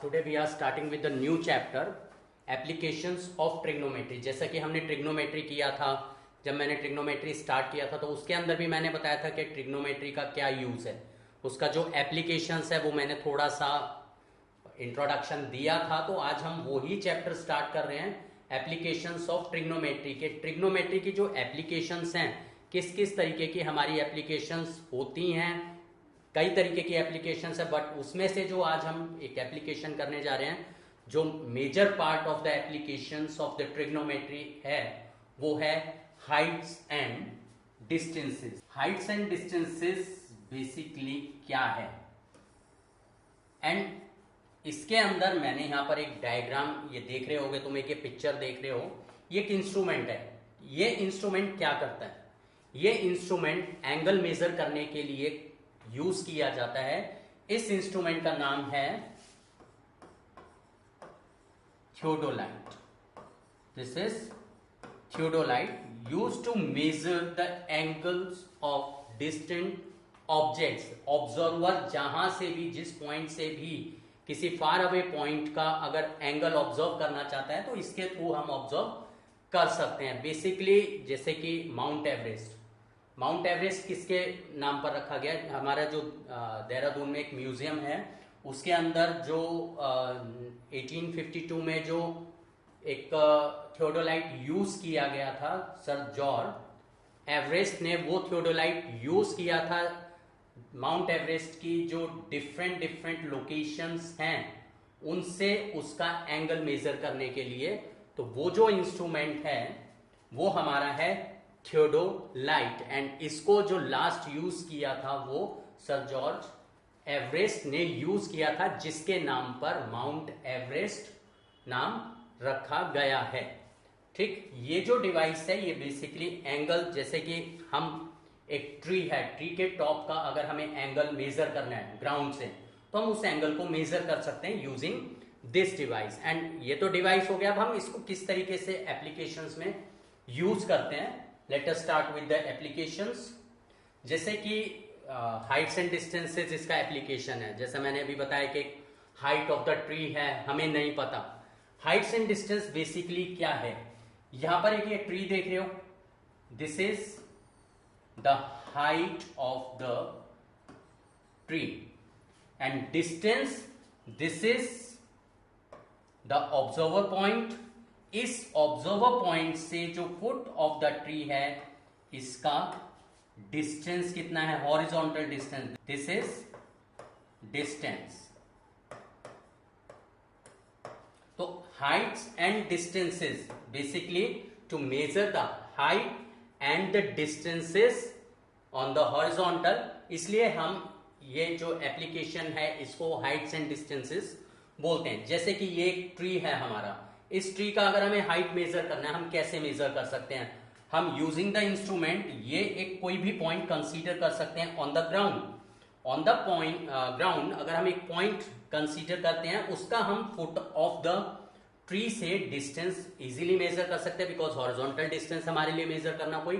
today we are starting with the new chapter applications of trigonometry। जैसा कि हमने trigonometry किया था, जब मैंने ट्रिग्नोमेट्री स्टार्ट किया था तो उसके अंदर भी मैंने बताया था कि ट्रिग्नोमेट्री का क्या यूज है, उसका जो एप्लीकेशंस है वो मैंने थोड़ा सा इंट्रोडक्शन दिया था। तो आज हम वही चैप्टर स्टार्ट कर रहे हैं, एप्लीकेशंस ऑफ ट्रिग्नोमेट्री के। ट्रिग्नोमेट्री की जो एप्लीकेशंस हैं, किस किस तरीके की हमारी एप्लीकेशंस होती हैं, कई तरीके की एप्लीकेशंस है, बट उसमें से जो आज हम एक एप्लीकेशन करने जा रहे हैं, जो major part of the applications of the trigonometry है, वो है heights and distances. Heights and distances basically क्या है, एंड इसके अंदर मैंने यहां पर एक डायग्राम ये देख रहे होगे, तुम एक ये पिक्चर देख रहे हो, ये एक इंस्ट्रूमेंट है। ये इंस्ट्रूमेंट क्या करता है, ये इंस्ट्रूमेंट एंगल मेजर करने के लिए यूज किया जाता है। इस इंस्ट्रूमेंट का नाम है theodolite. This is theodolite, use to measure the angles of distant objects. Observer जहां से भी, जिस पॉइंट से भी किसी फार अवे पॉइंट का अगर एंगल ऑब्जर्व करना चाहता है तो इसके थ्रू हम ऑब्जर्व कर सकते हैं। बेसिकली जैसे कि माउंट एवरेस्ट, माउंट एवरेस्ट किसके नाम पर रखा गया है? हमारा जो देहरादून में एक म्यूजियम है, उसके अंदर जो 1852 में जो एक थियोडोलाइट यूज किया गया था, सर जॉर्ज एवरेस्ट ने वो थियोडोलाइट यूज किया था माउंट एवरेस्ट की जो डिफरेंट डिफरेंट लोकेशंस हैं उनसे उसका एंगल मेजर करने के लिए। तो वो जो इंस्ट्रूमेंट है वो हमारा है थियोडोलाइट, एंड इसको जो लास्ट यूज किया था वो सर जॉर्ज एवरेस्ट ने यूज किया था, जिसके नाम पर माउंट एवरेस्ट नाम रखा गया है। ठीक, ये जो डिवाइस है ये बेसिकली एंगल, जैसे कि हम एक ट्री है, ट्री के टॉप का अगर हमें एंगल मेजर करना है ग्राउंड से, तो हम उस एंगल को मेजर कर सकते हैं यूजिंग दिस डिवाइस। एंड ये तो डिवाइस हो गया, अब हम इसको किस तरीके से एप्लीकेशंस में यूज करते हैं। Let us start with the applications. जैसे कि हाइट्स एंड डिस्टेंसेस इसका एप्लीकेशन है। जैसे मैंने अभी बताया कि हाइट ऑफ द ट्री है, हमें नहीं पता। हाइट्स एंड डिस्टेंस बेसिकली क्या है, यहां पर एक ये ट्री देख रहे हो, this is the height of the tree, and distance, this is the observer point. इस ऑब्जर्वर पॉइंट से जो फुट ऑफ द ट्री है, इसका डिस्टेंस कितना है, horizontal distance, this is distance. तो heights and distances basically to measure the height and the distances on the horizontal. इसलिए हम ये जो एप्लीकेशन है इसको हाइट्स एंड डिस्टेंसेस बोलते हैं। जैसे कि ये एक ट्री है हमारा, इस ट्री का अगर हमें हाइट मेजर करना है, हम कैसे मेजर कर सकते हैं? हम यूजिंग द इंस्ट्रूमेंट, ये एक कोई भी पॉइंट कंसीडर कर सकते हैं on the ground. On the point ground अगर हम एक पॉइंट कंसीडर करते हैं, उसका हम फुट ऑफ द ट्री से डिस्टेंस इजीली मेजर कर सकते हैं, बिकॉज हॉरिजॉन्टल डिस्टेंस हमारे लिए मेजर करना कोई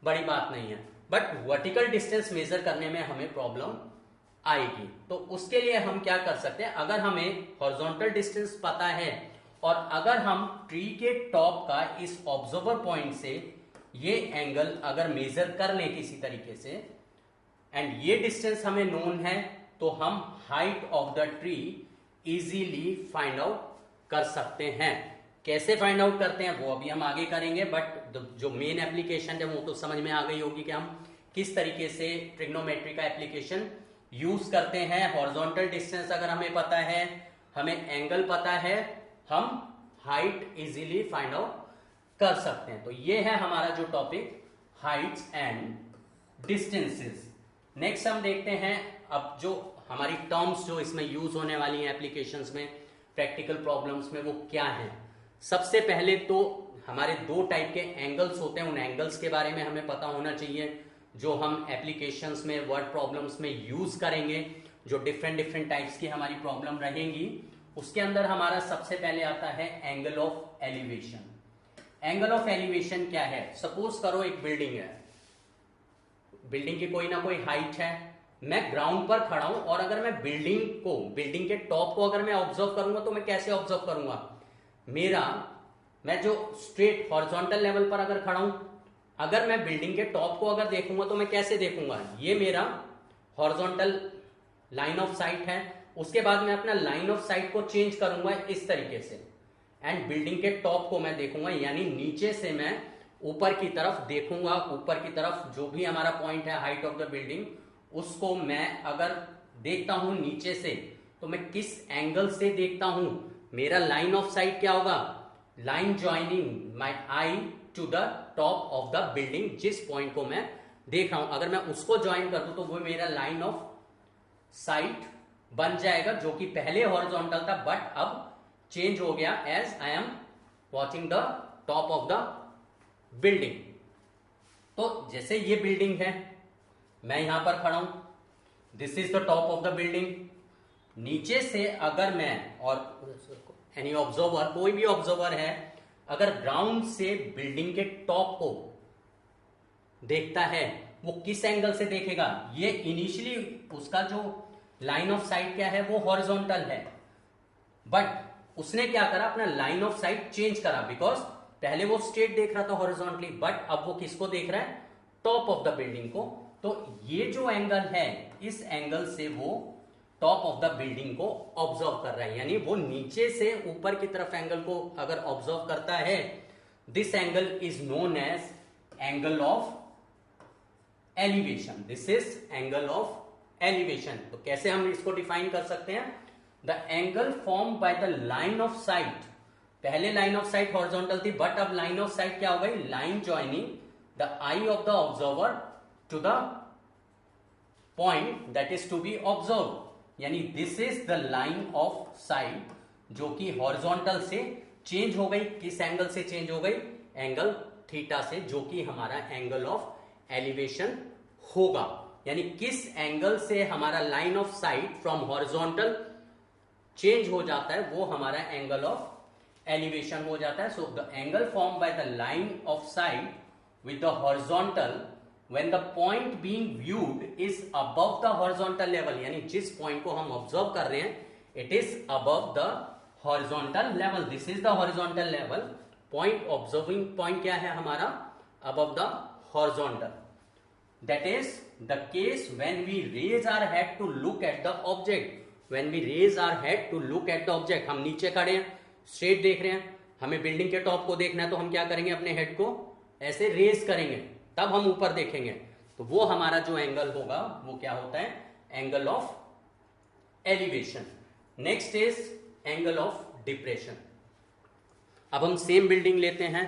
बड़ी बात नहीं है। बट वर्टिकल डिस्टेंस मेजर करने में हमें प्रॉब्लम आएगी। तो उसके लिए हम क्या कर सकते हैं, अगर हमें हॉरिजॉन्टल डिस्टेंस पता है और अगर हम ट्री के टॉप का इस ऑब्जर्वर पॉइंट से ये एंगल अगर मेजर कर लें किसी तरीके से, एंड ये डिस्टेंस हमें नोन है, तो हम height of the tree easily find out कर सकते हैं। कैसे फाइंड आउट करते हैं वो अभी हम आगे करेंगे, बट जो मेन एप्लीकेशन है वो तो समझ में आ गई होगी कि हम किस तरीके से ट्रिग्नोमेट्री का एप्लीकेशन यूज करते हैं। हॉरिजॉन्टल डिस्टेंस अगर हमें पता है, हमें एंगल पता है, हम हाइट इजीली फाइंड आउट कर सकते हैं। तो ये है हमारा जो topic, Heights and distances. Next हम देखते हैं अब जो हमारी टर्म्स जो इसमें यूज होने वाली हैं एप्लीकेशंस में, प्रैक्टिकल प्रॉब्लम्स में, वो क्या हैं। सबसे पहले तो हमारे दो टाइप के एंगल्स होते हैं, उन एंगल्स के बारे में हमें पता होना चाहिए जो हम एप्लीकेशंस में, वर्ड प्रॉब्लम्स में यूज करेंगे। जो डिफरेंट डिफरेंट टाइप्स की हमारी प्रॉब्लम रहेंगी, उसके अंदर हमारा सबसे पहले आता है angle of elevation. Angle of elevation क्या है? सपोज करो एक बिल्डिंग है, बिल्डिंग की कोई ना कोई हाइट है, मैं ग्राउंड पर खड़ा हूं और अगर मैं बिल्डिंग के टॉप को अगर मैं ऑब्जर्व करूंगा तो मैं कैसे ऑब्जर्व करूंगा, मैं जो स्ट्रेट हॉरिजॉन्टल लेवल पर अगर खड़ा हूं, अगर मैं बिल्डिंग के टॉप को अगर देखूंगा तो मैं कैसे देखूंगा, ये मेरा हॉरिजॉन्टल लाइन ऑफ साइट है। उसके बाद मैं अपना लाइन ऑफ साइट को चेंज करूंगा इस तरीके से, एंड बिल्डिंग के टॉप को मैं देखूंगा, यानी नीचे से मैं ऊपर की तरफ देखूंगा। ऊपर की तरफ जो भी हमारा पॉइंट है हाइट ऑफ द बिल्डिंग, उसको मैं अगर देखता हूं नीचे से तो मैं किस एंगल से देखता हूं, मेरा लाइन ऑफ साइट क्या होगा, line joining my eye to the top of the building, जिस पॉइंट को मैं देख रहा हूं अगर मैं उसको ज्वाइन कर दूं तो वो मेरा लाइन ऑफ साइट बन जाएगा, जो कि पहले हॉरिजॉन्टल था बट अब चेंज हो गया as I am watching the top of the building. तो जैसे ये बिल्डिंग है, मैं यहां पर खड़ा हूं, this is the top of the building. नीचे से अगर मैं और एनी ऑब्जर्वर, कोई भी ऑब्जर्वर है, अगर ग्राउंड से बिल्डिंग के टॉप को देखता है, वो किस एंगल से देखेगा, ये इनिशियली उसका जो लाइन ऑफ साइट क्या है वो हॉरिजॉन्टल है, बट उसने क्या करा, अपना लाइन ऑफ साइट चेंज करा, बिकॉज पहले वो स्ट्रेट देख रहा था हॉरिजॉन्टली, बट अब वो किसको देख रहा है, टॉप ऑफ द बिल्डिंग को। तो ये जो एंगल है, इस एंगल से वो टॉप ऑफ द बिल्डिंग को ऑब्जर्व कर रहा है, यानी वो नीचे से ऊपर की तरफ एंगल को अगर ऑब्जर्व करता है, this angle is known as angle of elevation. This is angle of elevation. तो कैसे हम इसको डिफाइन कर सकते हैं, the angle form by the line of sight, पहले लाइन ऑफ साइट हॉरिजॉन्टल थी बट अब लाइन ऑफ साइट क्या हो गई, line joining the eye of the observer to the point that is to be observe, यानी this is the line of sight जो कि horizontal से चेंज हो गई, किस एंगल से चेंज हो गई, एंगल थीटा से, जो कि हमारा एंगल ऑफ एलिवेशन होगा। यानी किस एंगल से हमारा line of site from horizontal change हो जाता है, वो हमारा एंगल ऑफ एलिवेशन हो जाता है। So the angle form by the line of sight with the horizontal when the point being viewed is above the horizontal level, यानी जिस पॉइंट को हम ऑब्जर्व कर रहे हैं, it is above the horizontal level, this is the horizontal level, point observing point क्या है हमारा, above the horizontal, that is the case when we raise our head to look at the object, when we raise our head to look at the object, हम नीचे खड़े हैं, straight देख रहे हैं, हमें बिल्डिंग के टॉप को देखना है, तो हम क्या करेंगे, अपने हेड को ऐसे रेज करेंगे, तब हम ऊपर देखेंगे, तो वो हमारा जो एंगल होगा वो क्या होता है, angle of elevation. Next is angle of depression. अब हम सेम बिल्डिंग लेते हैं,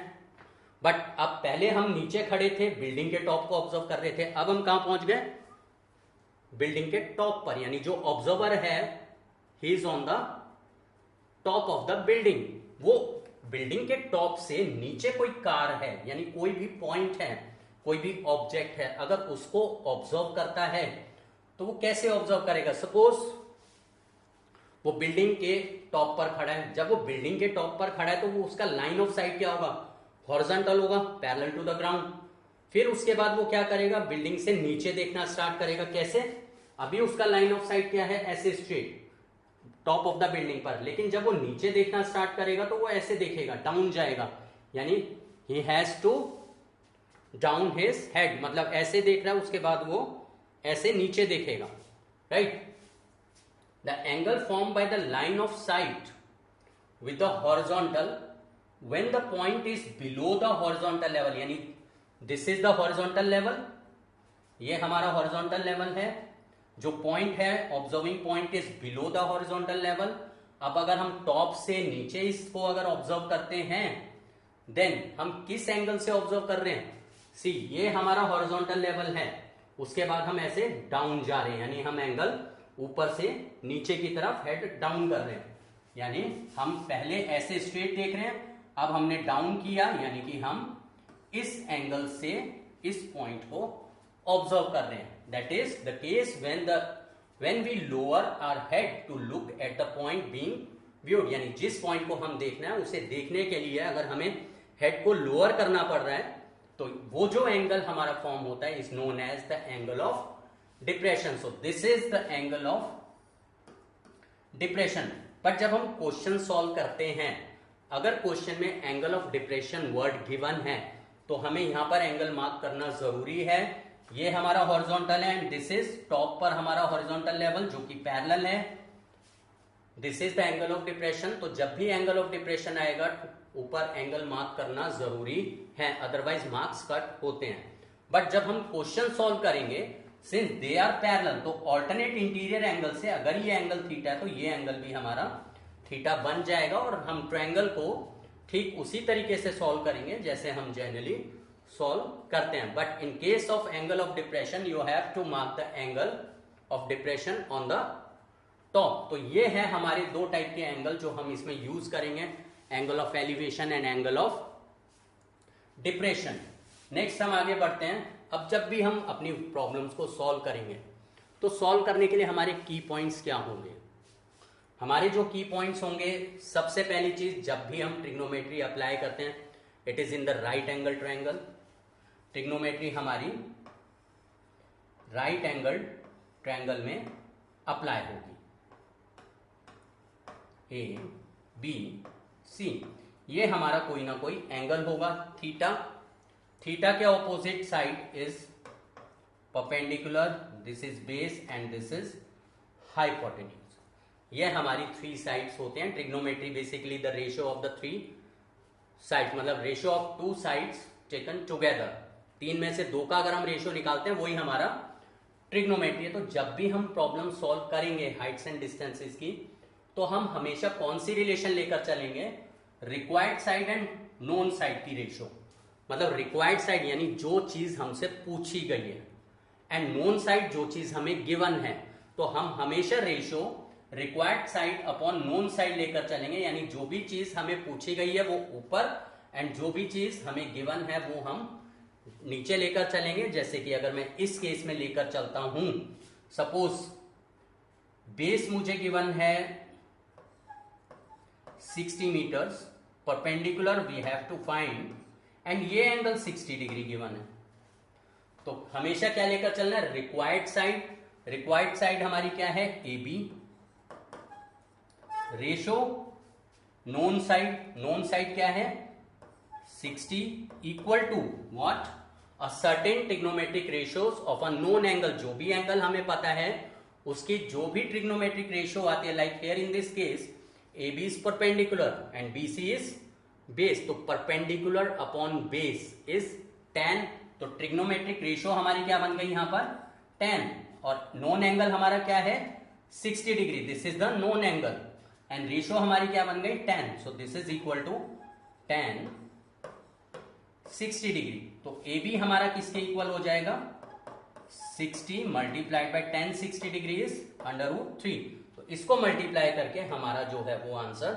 बट अब पहले हम नीचे खड़े थे, बिल्डिंग के टॉप को ऑब्जर्व कर रहे थे, अब हम कहां पहुंच गए, बिल्डिंग के टॉप पर, यानी जो ऑब्जर्वर है he is on the top of the building. वो बिल्डिंग के टॉप से नीचे कोई कार है, यानी कोई भी पॉइंट है, कोई भी ऑब्जेक्ट है, अगर उसको ऑब्जर्व करता है तो वो कैसे ऑब्जर्व करेगा, सपोज वो बिल्डिंग के टॉप पर खड़ा है, जब वो बिल्डिंग के टॉप पर खड़ा है तो वो उसका लाइन ऑफ साइट क्या होगा, हॉरिजॉन्टल होगा, पैरेलल टू द ग्राउंड। फिर उसके बाद वो क्या करेगा, बिल्डिंग से नीचे देखना स्टार्ट करेगा, कैसे, अभी उसका लाइन ऑफ साइट क्या है, ऐसे straight top of the building पर, लेकिन जब वो नीचे देखना स्टार्ट करेगा तो वो ऐसे देखेगा, डाउन जाएगा, यानी he has to down his head, मतलब ऐसे देख रहा है, उसके बाद वो ऐसे नीचे देखेगा, right. The angle form by the line of sight with the horizontal when the point is below the horizontal level, यानी this is the horizontal level, ये हमारा हॉरिजॉन्टल लेवल है, जो पॉइंट है observing point is below the horizontal level. अब अगर हम top से नीचे इसको अगर ऑब्जर्व करते हैं, देन हम किस एंगल से ऑब्जर्व कर रहे हैं, सी ये हमारा हॉरिजॉन्टल लेवल है, उसके बाद हम ऐसे डाउन जा रहे हैं, यानी हम एंगल ऊपर से नीचे की तरफ हेड डाउन कर रहे हैं, यानी हम पहले ऐसे स्ट्रेट देख रहे हैं, अब हमने डाउन किया, यानी कि हम इस एंगल से इस पॉइंट को ऑब्जर्व कर रहे हैं। That is the case when we lower our head to look at the point being viewed, यानी जिस पॉइंट को हम देखना है उसे देखने के लिए अगर हमें हेड को लोअर करना पड़ रहा है, तो वो जो एंगल हमारा फॉर्म होता है is known as the angle of depression. So this is the angle of depression. But जब हम क्वेश्चन सॉल्व करते हैं, अगर क्वेश्चन में angle of depression word given है तो हमें यहां पर एंगल मार्क करना जरूरी है. ये हमारा हॉरिजॉन्टल है एंड दिस इज टॉप पर हमारा हॉरिजॉन्टल लेवल जो कि पैरेलल है. This is the angle of depression. तो जब भी एंगल ऑफ डिप्रेशन आएगा ऊपर एंगल मार्क करना जरूरी है, अदरवाइज मार्क्स कट होते हैं. बट जब हम क्वेश्चन सॉल्व करेंगे, सिंस दे आर पैरेलल, तो ऑल्टरनेट इंटीरियर एंगल से अगर ये एंगल थीटा है तो ये एंगल भी हमारा थीटा बन जाएगा और हम ट्रायंगल को ठीक उसी तरीके से सॉल्व करेंगे जैसे हम जनरली सॉल्व करते हैं. But in case of angle of depression you have to mark the angle of depression on the top. तो ये है हमारे दो टाइप के एंगल जो हम इसमें यूज करेंगे, angle of elevation and angle of depression. Next हम आगे बढ़ते हैं. अब जब भी हम अपनी प्रॉब्लम्स को सॉल्व करेंगे तो सॉल्व करने के लिए हमारे की पॉइंट्स क्या होंगे. हमारे जो की पॉइंट्स होंगे, सबसे पहली चीज, जब भी हम ट्रिग्नोमेट्री अप्लाई करते हैं, it is in the right angle triangle. Trigonometry हमारी राइट एंगल ट्रायंगल में अप्लाई होगी. ए बी सी, ये हमारा कोई ना कोई एंगल होगा थीटा. थीटा के opposite side is perpendicular, this is base and this is hypotenuse. ये हमारी थ्री साइड्स होते हैं. Trigonometry basically the ratio of the three sides, मतलब ratio of two sides taken together. तीन में से दो का अगर हम रेशियो निकालते हैं वही हमारा ट्रिग्नोमेट्री है. तो जब भी हम प्रॉब्लम सॉल्व करेंगे हाइट्स एंड डिस्टेंसेस की, तो हम हमेशा कौन सी रिलेशन लेकर चलेंगे, required side and known side की रेशियो. मतलब रिक्वायर्ड साइड यानी जो चीज हमसे पूछी गई है, एंड नोन साइड जो चीज हमें गिवन है. तो हम हमेशा ratio required side upon known side लेकर चलेंगे, यानी जो भी चीज हमें पूछी गई है वो ऊपर एंड जो भी चीज हमें गिवन है वो हम नीचे लेकर चलेंगे. जैसे कि अगर मैं इस केस में लेकर चलता हूं, सपोज बेस मुझे गिवन है 60 metres, perpendicular we have to find, and ये एंगल 60 डिग्री गिवन है. तो हमेशा क्या लेकर चलना है, रिक्वायर्ड साइड. रिक्वायर्ड साइड हमारी क्या है, A B. Ratio known side, known side क्या है 60, equal to what, a certain trigonometric ratios of a known angle. जो भी एंगल हमें पता है उसकी जो भी ट्रिग्नोमेट्रिक रेशियो आती है, like here in this case AB is perpendicular and BC is base. तो परपेंडिकुलर अपॉन बेस इज 10. तो ट्रिग्नोमेट्रिक रेशियो हमारी क्या बन गई यहां पर 10, और नोन एंगल हमारा क्या है 60 degree. This is the known angle and ratio हमारी क्या बन गई 10. So this is equal to 10 60 degree. तो AB हमारा किसके इक्वल हो जाएगा 60 मल्टीप्लाइड बाय 10. 60 degree is √3. इसको मल्टीप्लाई करके हमारा जो है वो आंसर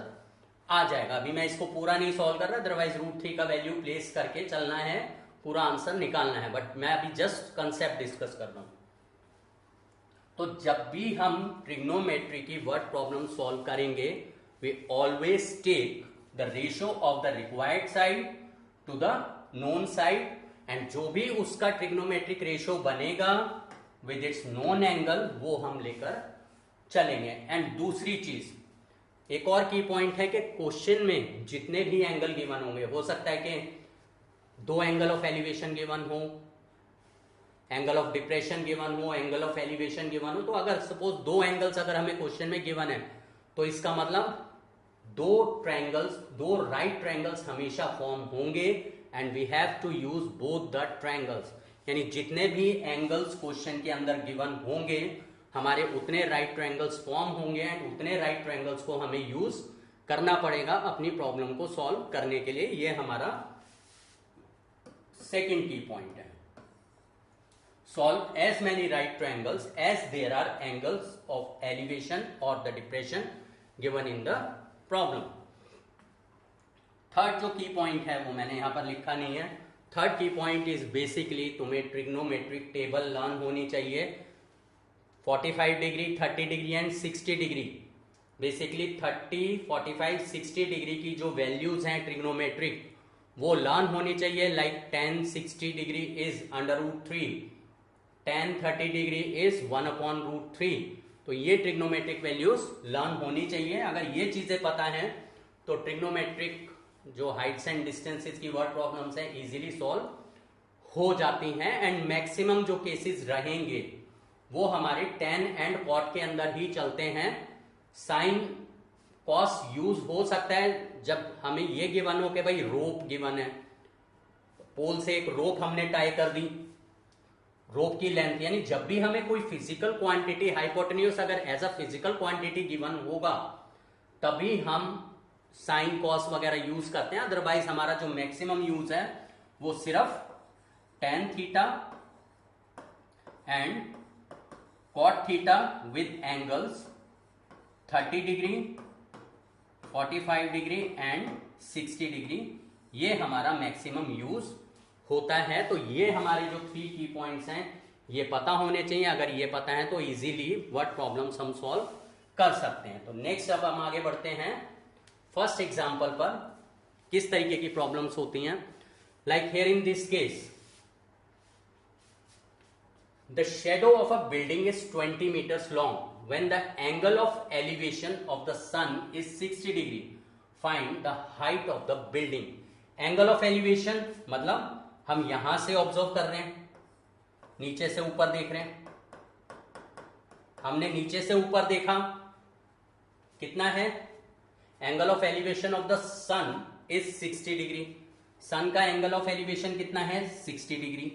आ जाएगा. अभी मैं इसको पूरा नहीं सॉल्व कर रहा, अदरवाइज √3 का वैल्यू प्लेस करके चलना है, पूरा आंसर निकालना है. बट मैं अभी जस्ट कंसेप्ट डिस्कस कर रहा हूं. तो जब भी हम ट्रिग्नोमेट्री की वर्ड प्रॉब्लम सॉल्व करेंगे, we always take the ratio of the required side to the known side, and जो भी उसका ट्रिग्नोमेट्रिक रेशियो बनेगा विद इट्स नोन एंगल वो हम लेकर चलेंगे. एंड दूसरी चीज, एक और की पॉइंट है कि क्वेश्चन में जितने भी एंगल गिवन होंगे, हो सकता है कि दो एंगल ऑफ एलिवेशन गिवन हो, एंगल ऑफ डिप्रेशन गिवन हो, एंगल ऑफ एलिवेशन गिवन हो. तो अगर सपोज दो एंगल्स अगर हमें क्वेश्चन में गिवन है, तो इसका मतलब दो ट्रायंगल्स, दो राइट ट्रायंगल्स हमेशा फॉर्म होंगे, and we have to use both the triangles. यानी जितने भी एंगल्स क्वेश्चन के अंदर गिवन होंगे, हमारे उतने राइट ट्रायंगल्स फॉर्म होंगे, एंड उतने राइट ट्रायंगल्स को हमें यूज करना पड़ेगा अपनी प्रॉब्लम को सॉल्व करने के लिए. ये हमारा सेकंड की पॉइंट है. Solve as many right triangles as there are angles of elevation और the depression given in the problem. Third जो की पॉइंट है वो मैंने यहां पर लिखा नहीं है. थर्ड की पॉइंट इज बेसिकली तुम्हें ट्रिग्नोमेट्रिक टेबल लर्न होनी चाहिए. 45 degree, 30 degree and 60 degree. Basically 30, 45, 60 degree की जो वैल्यूज हैं ट्रिग्नोमेट्रिक वो लर्न होनी चाहिए. Like 10, 60 degree is √3. tan 30 degree is 1/√3। तो ये ट्रिग्नोमेट्रिक वैल्यूज लर्न होनी चाहिए। अगर ये चीजें पता है तो ट्रिग्नोमेट्रिक जो हाइट्स एंड डिस्टेंसेस की वर्ड प्रॉब्लम्स हैं इजीली सॉल्व हो जाती हैं। एंड मैक्सिमम जो केसेस रहेंगे वो हमारे tan एंड cot के अंदर ही चलते हैं। साइन कॉस यूज हो सकता है जब हमें ये गिवन हो कि भाई रोप गिवन है, पोल से एक रोप हमने टाई कर दी, रोप की लेंथ, यानी जब भी हमें कोई फिजिकल क्वांटिटी हाइपोटेन्यूज अगर as a physical quantity given होगा तभी हम साइन कॉस वगैरह यूज करते हैं। अदरवाइज हमारा जो मैक्सिमम यूज है वो सिर्फ tan theta and cot theta with angles 30 degree, 45 degree and 60 degree, ये हमारा मैक्सिमम यूज होता है। तो ये हमारे जो 3 की पॉइंट्स हैं ये पता होने चाहिए। अगर ये पता है तो इजीली वर्ड प्रॉब्लम्स हम सॉल्व कर सकते हैं। तो नेक्स्ट अब हम आगे बढ़ते हैं फर्स्ट एग्जांपल पर, किस तरीके की प्रॉब्लम्स होती हैं। Like here in this case the shadow of a building is 20 meters long when the angle of elevation of the sun is 60 degree. Find the height of the building. Angle of elevation मतलब हम यहां से observe कर रहे हैं, नीचे से ऊपर देख रहे हैं। हमने नीचे से ऊपर देखा, कितना है? Angle of elevation of the sun is 60 degree. Sun का एंगल ऑफ एलिवेशन कितना है? 60 डिग्री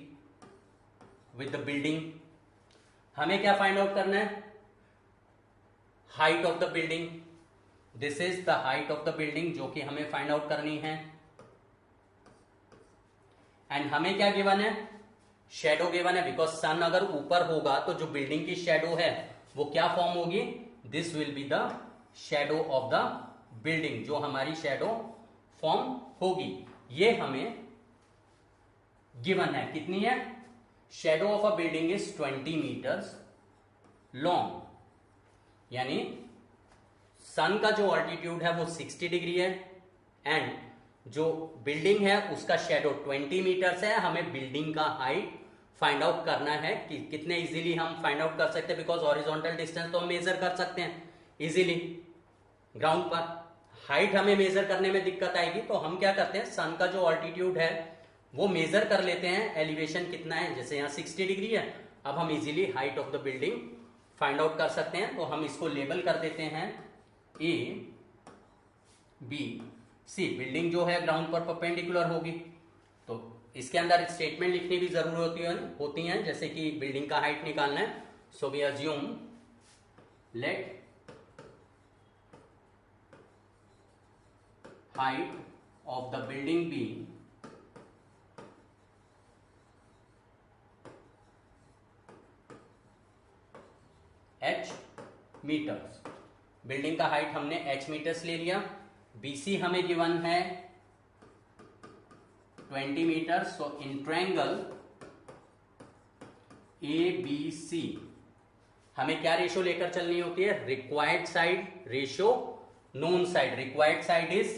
विद द बिल्डिंग। हमें क्या फाइंड आउट करना है? Height of the building. This is the height of the building जो कि हमें फाइंड आउट करनी है। एंड हमें क्या गिवन है? शेडो गिवन है। बिकॉज सन अगर ऊपर होगा तो जो बिल्डिंग की शेडो है वो क्या फॉर्म होगी? This will be the shadow of the building, जो हमारी शेडो फॉर्म होगी। ये हमें गिवन है। कितनी है? Shadow of a building is 20 metres long, यानी सन का जो ऑल्टीट्यूड है वो 60 डिग्री है एंड जो बिल्डिंग है उसका शेडो 20 मीटर्स है। हमें बिल्डिंग का हाइट फाइंड आउट करना है कि कितने इजीली हम फाइंड आउट कर सकते हैं। बिकॉज हॉरिजॉन्टल डिस्टेंस तो हम मेजर कर सकते हैं इजीली ग्राउंड पर। हाइट हमें मेजर करने में दिक्कत आएगी तो हम क्या करते हैं, सन का जो ऑल्टीट्यूड है वो मेजर कर लेते हैं, एलिवेशन कितना है। जैसे यहाँ 60 डिग्री है, अब हम easily height of the building find out कर सकते हैं। तो हम इसको लेबल कर देते हैं ए बी सी। बिल्डिंग जो है ग्राउंड पर परपेंडिकुलर होगी तो इसके अंदर स्टेटमेंट लिखनी भी जरूरी होती है, जैसे कि बिल्डिंग का हाइट निकालना है। So we assume let height of the building be h metres. Building का हाइट हमने h मीटर्स ले लिया। BC हमें गिवन है 20 metres. So in triangle ABC हमें क्या रेशो लेकर चलनी होती है? Required side ratio known side. Required side is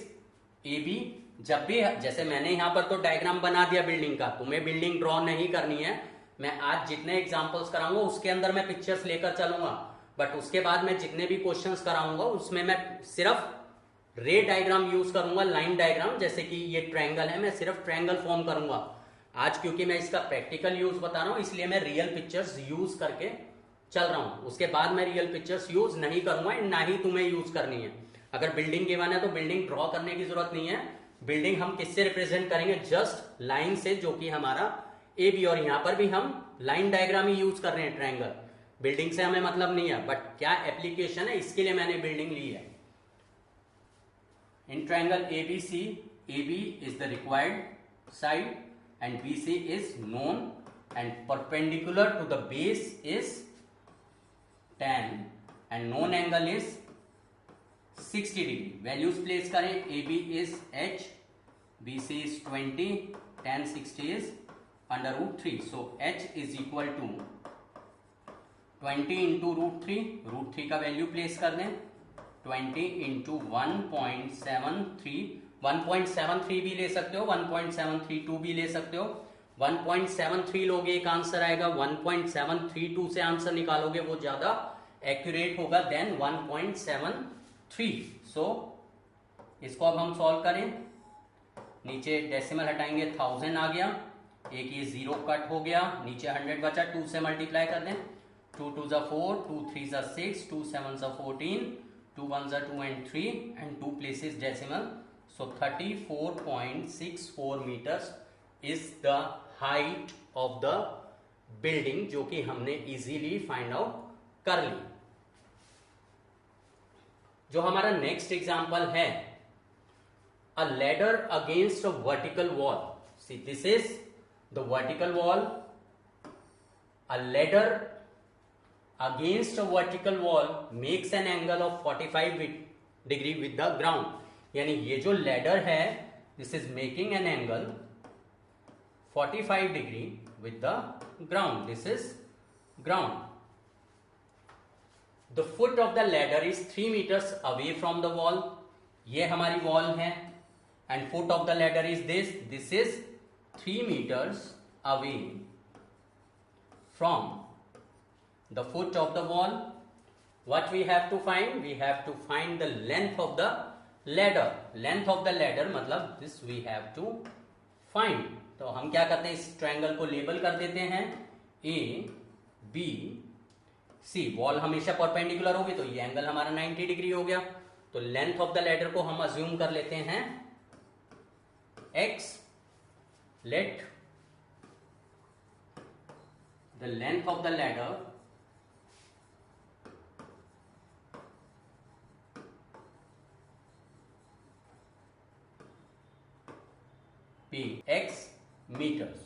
AB। जब भी, जैसे मैंने यहां पर तो डायग्राम बना दिया बिल्डिंग का, तुम्हें बिल्डिंग ड्रॉ नहीं करनी है। मैं आज जितने एग्जांपल्स कराऊंगा उसके अंदर मैं पिक्चर्स लेकर चलूंगा, बट उसके बाद मैं जितने भी क्वेश्चंस कराऊंगा उसमें मैं सिर्फ रे डायग्राम यूज करूंगा, लाइन डायग्राम। जैसे कि ये ट्रायंगल है, मैं सिर्फ ट्रायंगल फॉर्म करूंगा आज, क्योंकि मैं इसका प्रैक्टिकल यूज बता रहा हूं इसलिए मैं रियल पिक्चर्स यूज करके चल रहा हूं। उसके बाद मैं रियल पिक्चर्स यूज नहीं करूंगा, ना ही तुम्हें यूज करनी है। अगर बिल्डिंग गिवन है तो बिल्डिंग ड्रॉ करने की जरूरत नहीं है। बिल्डिंग हम किससे रिप्रेजेंट करेंगे? जस्ट लाइन से, जो कि हमारा ए बी। और यहां पर भी हम लाइन डायग्राम ही यूज कर रहे हैं ट्रायंगल। बिल्डिंग से हमें मतलब नहीं है, बट क्या एप्लीकेशन है इसके लिए मैंने बिल्डिंग ली है। In triangle ABC, AB is the required side and BC is known and perpendicular to the base is 10 and known angle is 60 degree. Values place करें। AB is h, BC is 20, tan 60 is √3। So h is equal to 20 into √3। √3 का value place कर दें। 20 into 1.73, 1.73 भी ले सकते हो, 1.732 भी ले सकते हो, 1.73 लोगे एक आंसर आएगा, 1.732 से आंसर निकालोगे वो ज्यादा एक्यूरेट होगा देन 1.73। सो इसको अब हम सॉल्व करें, नीचे डेसिमल हटाएंगे 1000 आ गया, एक ये 0 कट हो गया, नीचे 100 बचा, 2 से मल्टीप्लाई कर दें, 2 2 ज़ा 4, 2 3 ज़ा 6, 2 7 ज़ा 14, 2 1 ज़ा 2 and 3 and 2 places decimal, so 34.64 meters is the height of the building, जो कि हमने इजीली फाइंड आउट कर ली। जो हमारा नेक्स्ट एग्जांपल है, a ladder against a vertical wall. See, this is the vertical wall. A ladder against a vertical wall makes an angle of 45 degree with the ground. यानी ये जो ladder है, this is making an angle 45 degree with the ground. This is ground. The foot of the ladder is 3 meters away from the wall. ये हमारी wall है, and foot of the ladder is this. This is 3 meters away from the foot of the wall. What we have to find? We have to find the length of the ladder. Length of the ladder मतलब this we have to find. तो हम क्या करते हैं, इस triangle को label कर देते हैं A B C। वॉल हमेशा परपेंडिकुलर होगी तो ये एंगल हमारा 90 डिग्री हो गया। तो लेंथ ऑफ द लैडर को हम अज्यूम कर लेते हैं x। Let the length of the ladder be x meters.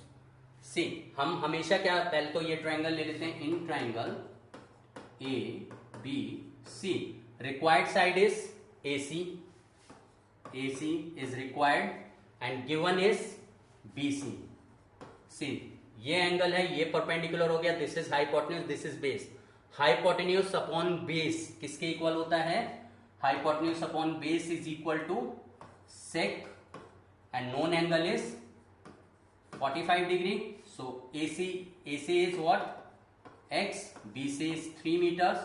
See हम हमेशा क्या, पहले तो ये ट्रायंगल ले लेते हैं, in triangle A B C, required side is AC, AC is required and given is BC। See, ये एंगल है, ये परपेंडिकुलर हो गया, this is hypotenuse, this is base. Hypotenuse upon base किसके इक्वल होता है? Hypotenuse upon base is equal to sec and known angle is 45 degree. So AC is what? X, BC is 3 meters,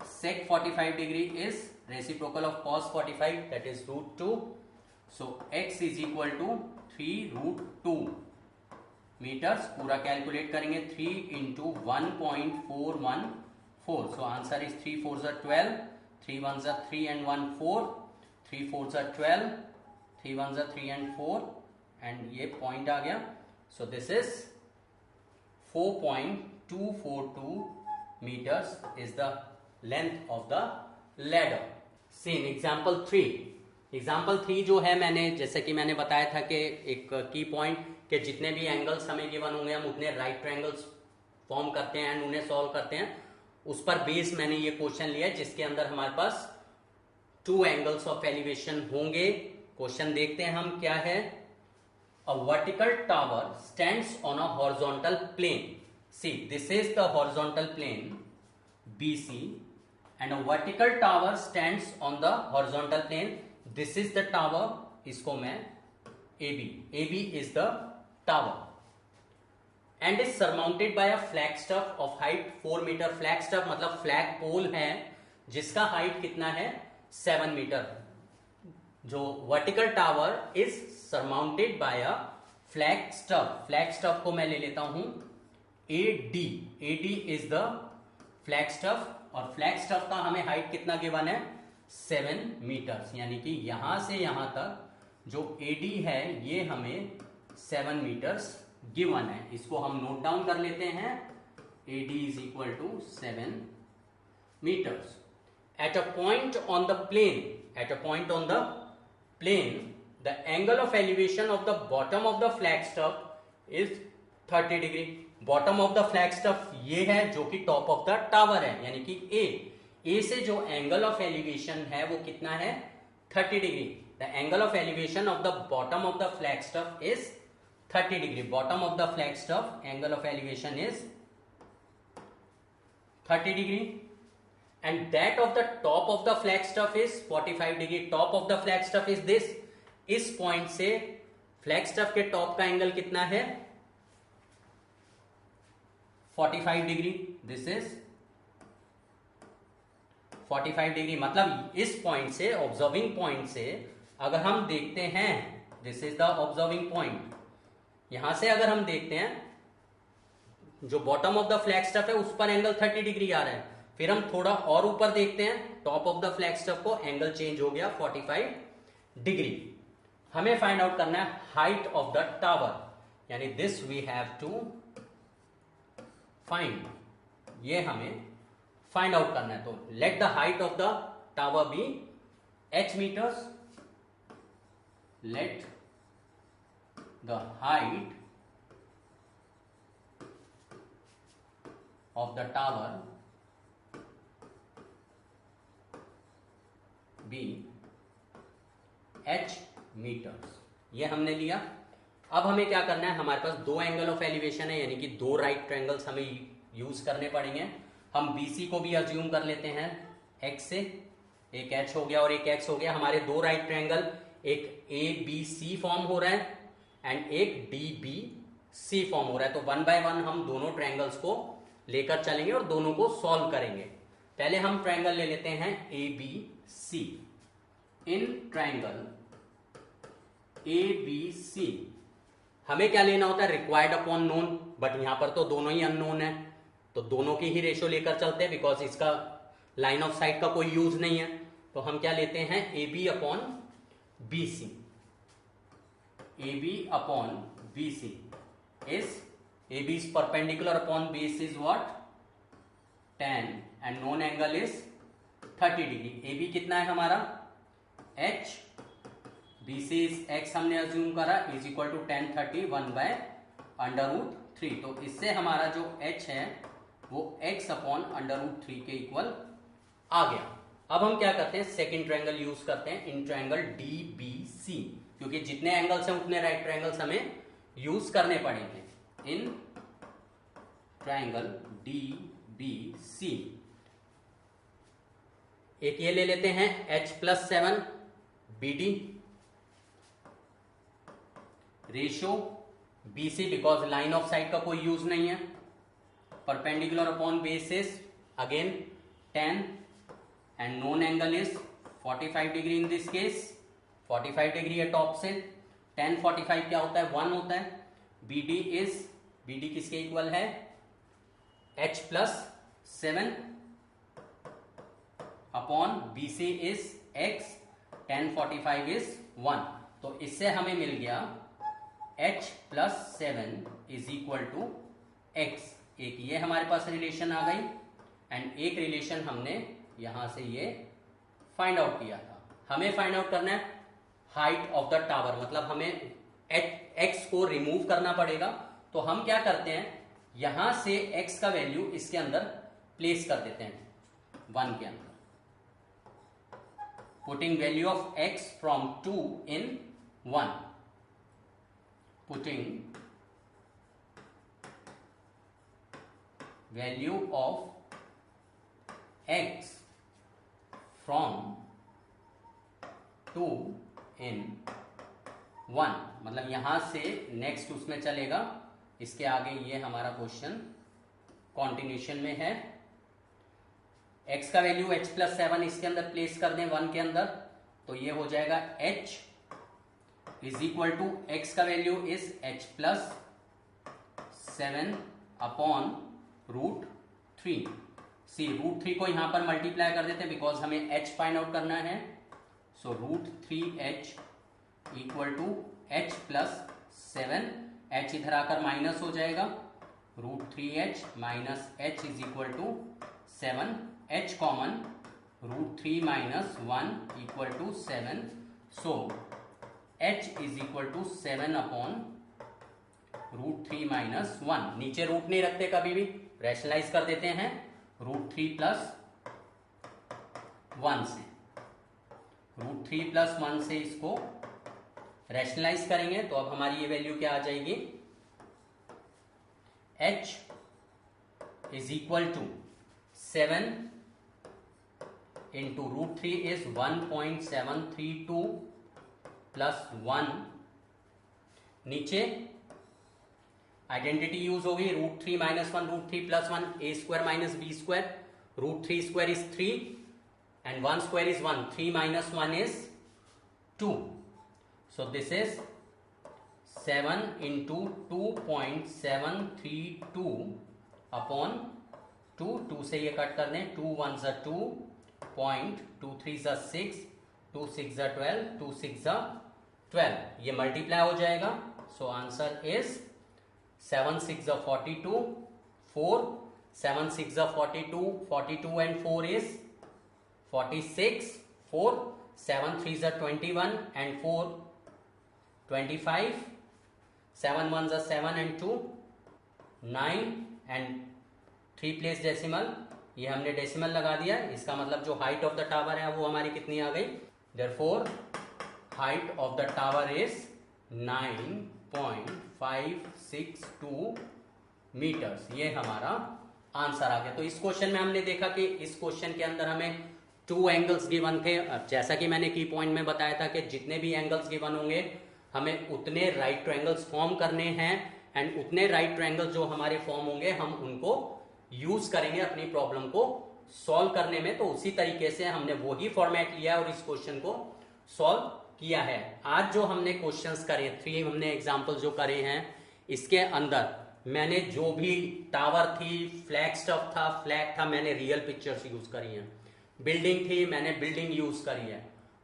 sec 45 degree is reciprocal of cos 45, that is √2. So X is equal to 3√2 meters। पूरा calculate करेंगे, 3 into 1.414। So answer is 3 4s are 12, 3 1s are 3 and 1 4, 3 4s are 12, 3 1s are 3 and 4 and ये point आ गया। So this is 4.242 meters is the length of the ladder। See in example 3। Example 3 जो है, मैंने जैसे कि मैंने बताया था कि एक की पॉइंट कि जितने भी एंगल्स हमें गिवन होंगे हम उतने राइट ट्रायंगल्स फॉर्म करते हैं एंड उन्हें सॉल्व करते हैं। उस पर बेस मैंने ये क्वेश्चन लिया जिसके अंदर हमारे पास 2 एंगल्स ऑफ एलिवेशन होंगे। क्वेश्चन देखते हैं हम क्या है। A vertical tower stands on a horizontal plane. See, this is the horizontal plane BC and a vertical tower stands on the horizontal plane. This is the tower, इसको मैं AB, AB is the tower and is surmounted by a flagstaff of height 4 meter। flagstaff मतलब flag पोल है जिसका height कितना है 7 metre. जो vertical tower is surmounted bye a flag stuff. Flag staff को मैं ले लेता हूं AD। AD is the flag stuff और फ्लैग स्टफ का हमें हाइट कितना गिवन है 7 मीटर्स। यानी कि यहां से यहां तक जो AD है ये हमें 7 मीटर्स गिवन है। इसको हम नोट डाउन कर लेते हैं। AD is equal to 7 meters। At a point on the plane, at a point on the plane, the angle of elevation of the bottom of the flagstaff is 30 degree। bottom of the flagstaff ये है जो कि top of the tower है, यानी कि A से जो angle of elevation है वो कितना है 30 degree। the angle of elevation of the bottom of the flagstaff is 30 degree। bottom of the flagstaff angle of elevation is 30 degree and that of the top of the flagstaff is 45 degree। top of the flagstaff is this। इस point से फ्लैगस्टफ के top का angle कितना है 45 degree, this is 45 degree. मतलब इस point से, observing point से अगर हम देखते हैं, this is the observing point, यहां से अगर हम देखते हैं जो bottom of the flag stuff है उस पर एंगल 30 डिग्री आ रहा है, फिर हम थोड़ा और ऊपर देखते हैं top of the flag staff को, एंगल चेंज हो गया 45 डिग्री। हमें फाइंड आउट करना है हाइट ऑफ द टावर, यानी this we have to find, ये हमें फाइंड आउट करना है। तो let the height of the tower be h metres, let the height of the tower be h meters, ये हमने लिया। अब हमें क्या करना है, हमारे पास दो एंगल ऑफ एलिवेशन है, यानी कि दो राइट ट्रायंगल्स हमें यूज करने पड़ेंगे। हम BC को भी अज्यूम कर लेते हैं x से, एक h हो गया और एक x हो गया। हमारे दो राइट ट्रायंगल, एक ABC फॉर्म हो रहा है एंड एक DBC फॉर्म हो रहा है। तो वन बाय वन हम दोनों ट्रायंगल्स को लेकर चलेंगे और दोनों को सॉल्व करेंगे। पहले हम ट्रायंगल ले लेते हैं ABC। इन ट्रायंगल ABC हमें क्या लेना होता है, रिक्वायर्ड अपॉन नोन, बट यहां पर तो दोनों ही अननोन है, तो दोनों की ही रेशियो लेकर चलते हैं बिकॉज इसका लाइन ऑफ साइट का कोई यूज नहीं है। तो हम क्या लेते हैं, AB upon BC। AB upon BC is AB is perpendicular upon base is what, 10 and known angle is 30 degree. AB कितना है हमारा, h, BC is x हमने अज्यूम करा, is equal to 10 30 1 by under root 3। तो इससे हमारा जो h है वो x अपॉन अंडर रूट 3 के इक्वल आ गया। अब हम क्या करते हैं, सेकेंड ट्रायंगल यूज करते हैं इन ट्रायंगल DBC, क्योंकि जितने एंगल्स हैं उतने राइट ट्रायंगल्स हमें यूज करने पड़ेंगे। इन ट्रायंगल DBC एक ये ले लेते हैं h+7 BD, ratio BC because line of site का कोई यूज नहीं है, perpendicular upon basis again 10 and known angle is 45 degree. In this case 45 degree है टॉप से, 10 45 क्या होता है, 1 होता है। BD किसके इक्वल है, h+7 upon BC is x, 10 45 is 1। तो इससे हमें मिल गया h+7 is equal to x। एक ये हमारे पास रिलेशन आ गई एंड एक रिलेशन हमने यहां से ये फाइंड आउट किया था। हमें फाइंड आउट करना है हाइट ऑफ द टावर, मतलब हमें x को रिमूव करना पड़ेगा। तो हम क्या करते हैं, यहां से x का वैल्यू इसके अंदर प्लेस कर देते हैं 1 के अंदर, putting value of x from 2 in 1, putting value of x from 2 इन 1, मतलब यहां से नेक्स्ट उसमें चलेगा, इसके आगे ये हमारा क्वेश्चन कॉन्टिन्यूशन में है। x का वैल्यू h+7 इसके अंदर प्लेस कर दें 1 के अंदर, तो ये हो जाएगा h is equal to, x का value is h+7 upon √3। See √3 को यहां पर मल्टीप्लाई कर देते हैं बिकॉज हमें h फाइंड आउट करना है। सो √3h equal to h+7, h इधर आकर माइनस हो जाएगा, √3h minus h is equal to 7, h common, √3 minus 1 equal to 7। So h is equal to 7 upon √3 minus 1। नीचे रूट नहीं रखते कभी भी, रैशनलाइज कर देते हैं √3 प्लस 1 से, √3 प्लस 1 से इसको रैशनलाइज करेंगे तो अब हमारी ये वैल्यू क्या आ जाएगी, h is equal to 7 into √3 is 1.732 plus 1, नीचे आइडेंटिटी यूज होगी, √3 - 1 √3 + 1 a² - b², √3² is 3 and 1² is 1, 3 - 1 is 2. So this is 7 into 2.732 upon 2. 2 से ये कट कर दें, 2 1s are 2, 2 3s are 6, 2 6s are 12, 2 6s are 12. ये मल्टीप्लाई हो जाएगा. So answer is 7 6 are 42, 4 7 6 are 42, 42 and 4 is 46, 4 7 3s are 21 and 4 25, 7 1s are 7 and 2 9 and 3 place decimal. ये हमने decimal लगा दिया. इसका मतलब जो हाइट ऑफ द टावर है वो हमारी कितनी आ गई. Therefore height of the tower is 9.562 metres. ये हमारा आंसर आ गया. तो इस क्वेश्चन में हमने देखा कि इस क्वेश्चन के अंदर हमें 2 एंगल्स गिवन थे. जैसा कि मैंने की पॉइंट में बताया था कि जितने भी एंगल्स गिवन होंगे हमें उतने राइट ट्रायंगल्स फॉर्म करने हैं एंड उतने राइट ट्रायंगल्स जो हमारे फॉर्म होंगे हम उनको यूज करेंगे अपनी प्रॉब्लम को सॉल्व करने में. तो उसी तरीके से हमने वही फॉर्मेट लिया और इस क्वेश्चन को सॉल्व किया है. आज जो हमने क्वेश्चंस करे, 3 हमने एग्जांपल्स जो करे हैं, इसके अंदर मैंने जो भी टावर थी, फ्लैग स्टफ था, फ्लैग था, मैंने रियल पिक्चर्स यूज करी हैं. बिल्डिंग थी, मैंने बिल्डिंग यूज करी है.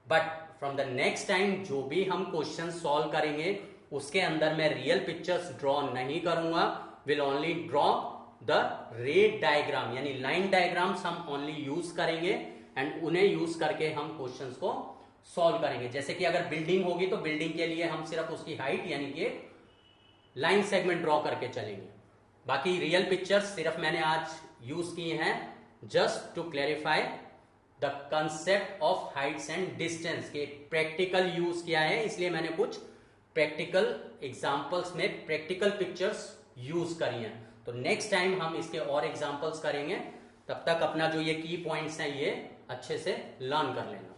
But from the next time जो भी हम क्वेश्चन सॉल्व करेंगे उसके अंदर मैं रियल पिक्चर्स ड्रॉ नहीं करूंगा. विल ओनली ड्रॉ द रे डायग्राम, यानी लाइन डायग्राम्स हम ओनली यूज करेंगे एंड उन्हें यूज करके हम क्वेश्चंस को सॉल्व करेंगे. जैसे कि अगर बिल्डिंग होगी तो बिल्डिंग के लिए हम सिर्फ उसकी हाइट यानी कि लाइन सेगमेंट ड्रॉ करके चलेंगे. बाकी रियल पिक्चर्स सिर्फ मैंने आज यूज किए हैं just to clarify the concept of heights and distance के प्रैक्टिकल यूज किया है. इसलिए मैंने कुछ प्रैक्टिकल एग्जांपल्स में प्रैक्टिकल पिक्चर्स यूज करी हैं. तो नेक्स्ट टाइम हम इसके और एग्जांपल्स करेंगे. तब तक अपना जो ये की पॉइंट्स हैं ये अच्छे से लर्न कर लेना.